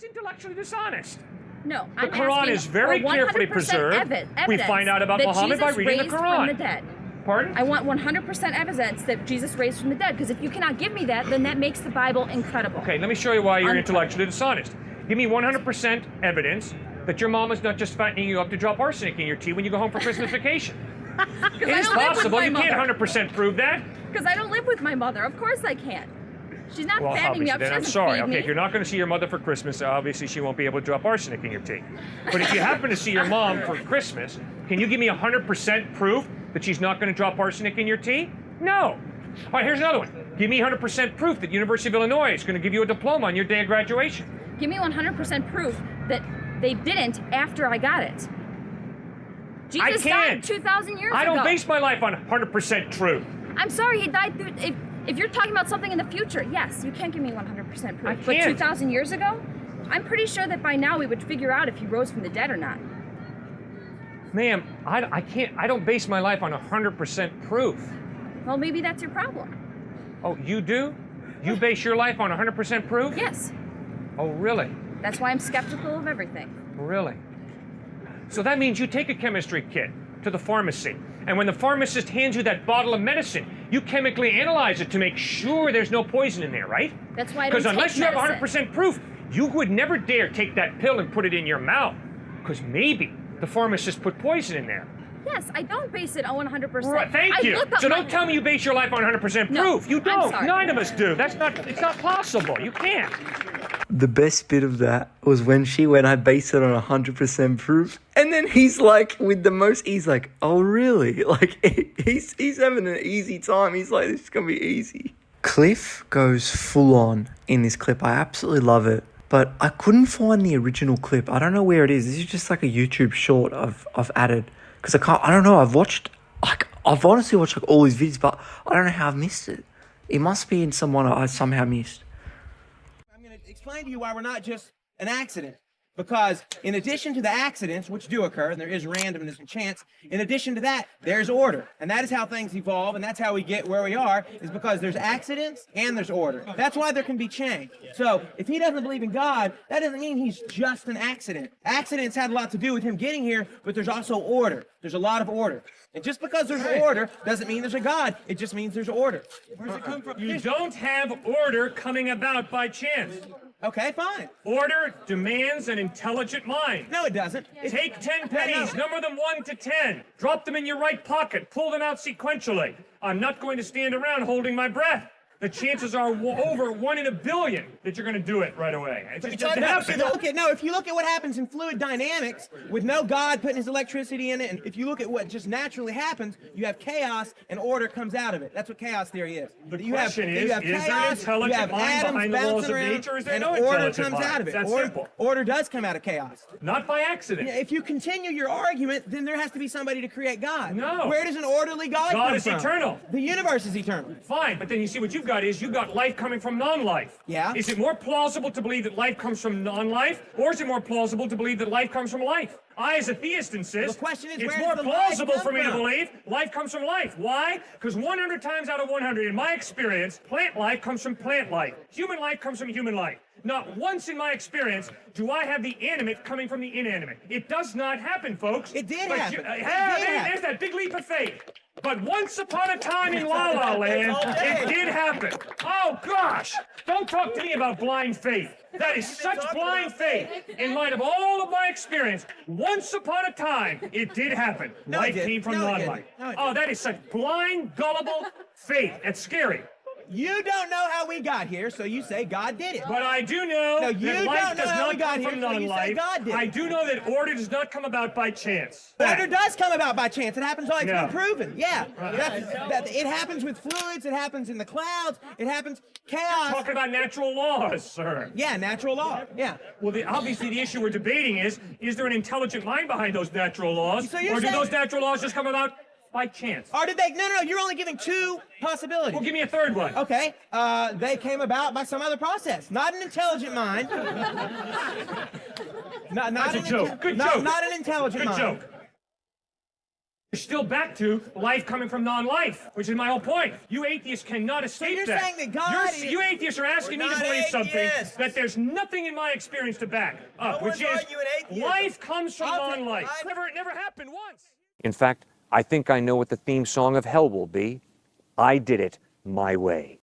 That's intellectually dishonest. No, the Quran is very carefully preserved. We find out about Muhammad by reading the Quran. From the dead. Pardon? I want 100% evidence that Jesus raised from the dead, because if you cannot give me that, then that makes the Bible incredible. Okay, let me show you why you're intellectually dishonest. Give me 100% evidence that your mom is not just fattening you up to drop arsenic in your tea when you go home for Christmas vacation. It is possible. You can't 100% prove that. Because I don't live with my mother. Of course I can't. She's not fattening me up. Then I'm sorry. Okay, if you're not going to see your mother for Christmas, obviously she won't be able to drop arsenic in your tea. But if you happen to see your mom for Christmas, can you give me 100% proof that she's not going to drop arsenic in your tea? No. All right, here's another one. Give me 100% proof that University of Illinois is going to give you a diploma on your day of graduation. Give me 100% proof that they didn't after I got it. Jesus died 2,000 years ago. I don't base my life on 100% truth. I'm sorry, he died through... If you're talking about something in the future, yes, you can give me 100% proof. I can't. But 2,000 years ago, I'm pretty sure that by now we would figure out if he rose from the dead or not. Ma'am, I don't base my life on 100% proof. Well, maybe that's your problem. Oh, you do? You base your life on 100% proof? Yes. Oh, really? That's why I'm skeptical of everything. Really? So that means you take a chemistry kit to the pharmacy, and when the pharmacist hands you that bottle of medicine, you chemically analyze it to make sure there's no poison in there, right? That's why I don't take Because unless you have medicine. 100% proof, you would never dare take that pill and put it in your mouth, because maybe the pharmacist put poison in there. Yes, I don't base it on 100%. Right, thank you. So don't tell me you base your life on 100% proof. You don't. I'm sorry. None of us do. It's not possible. You can't. The best bit of that was when she went, I base it on 100% proof. And then he's like, with the most, he's like, oh, really? Like, he's having an easy time. He's like, this is going to be easy. Cliffe goes full on in this clip. I absolutely love it. But I couldn't find the original clip. I don't know where it is. This is just like a YouTube short I've added. Because I don't know, I've honestly watched like all these videos, but I don't know how I've missed it. It must be in someone I somehow missed. I'm going to explain to you why we're not just an accident. Because in addition to the accidents, which do occur, and there is randomness and chance, in addition to that, there's order. And that is how things evolve, and that's how we get where we are, is because there's accidents and there's order. That's why there can be change. So if he doesn't believe in God, that doesn't mean he's just an accident. Accidents had a lot to do with him getting here, but there's also order. There's a lot of order. And just because there's order doesn't mean there's a God. It just means there's order. Where does it come from? You don't have order coming about by chance. Okay, fine. Order demands an intelligent mind. No, it doesn't. Take 10 pennies, number them 1 to 10. Drop them in your right pocket, pull them out sequentially. I'm not going to stand around holding my breath. The chances are over 1 in a billion that you're going to do it right away. It just doesn't happen. If you look at what happens in fluid dynamics with no God putting his electricity in it, and if you look at what just naturally happens, you have chaos and order comes out of it. That's what chaos theory is. The question is there an intelligent mind behind the laws of nature, or is there no intelligent mind? It's that simple. Order does come out of chaos. Not by accident. If you continue your argument, then there has to be somebody to create God. No. Where does an orderly God come from? God is eternal. The universe is eternal. Fine, but then you see what you've got life coming from non-life. Yeah. Is it more plausible to believe that life comes from non-life, or is it more plausible to believe that life comes from life? I, as a theist, insist the question is, it's where more does the plausible life for me come to from? believe life comes from life. Why? Because 100 times out of 100, in my experience, plant life comes from plant life. Human life comes from human life. Not once in my experience do I have the animate coming from the inanimate. It does not happen, folks. It did But happen. There's that big leap of faith. But once upon a time in La La Land, it did happen. Oh, gosh! Don't talk to me about blind faith. That is such blind faith. In light of all of my experience, once upon a time, it did happen. Life came from non-life. Oh, that is such blind, gullible faith. It's scary. You don't know how we got here, so you say God did it. But I do know that life does not come from non-life. I do know that order does not come about by chance. Order does come about by chance. It happens all. It's been proven. Yeah. It happens with fluids. It happens in the clouds. It happens chaos. Talking about natural laws, sir. Yeah, natural law. Yeah. Well, obviously the issue we're debating is there an intelligent mind behind those natural laws? So or do those natural laws just come about by chance? Or did they? No, you're only giving 2 possibilities. Well, give me a third one. Okay. They came about by some other process. Not an intelligent mind. That's a joke. Good joke. Not an intelligent mind. Good joke. You're still back to life coming from non-life, which is my whole point. You atheists cannot escape you're that. saying that God is- You atheists are asking me We're to not believe something atheists. that there's nothing in my experience to back up, No which one's is arguing atheism. life comes from I'll take- non-life. I- It never happened once. In fact, I think I know what the theme song of hell will be. I did it my way.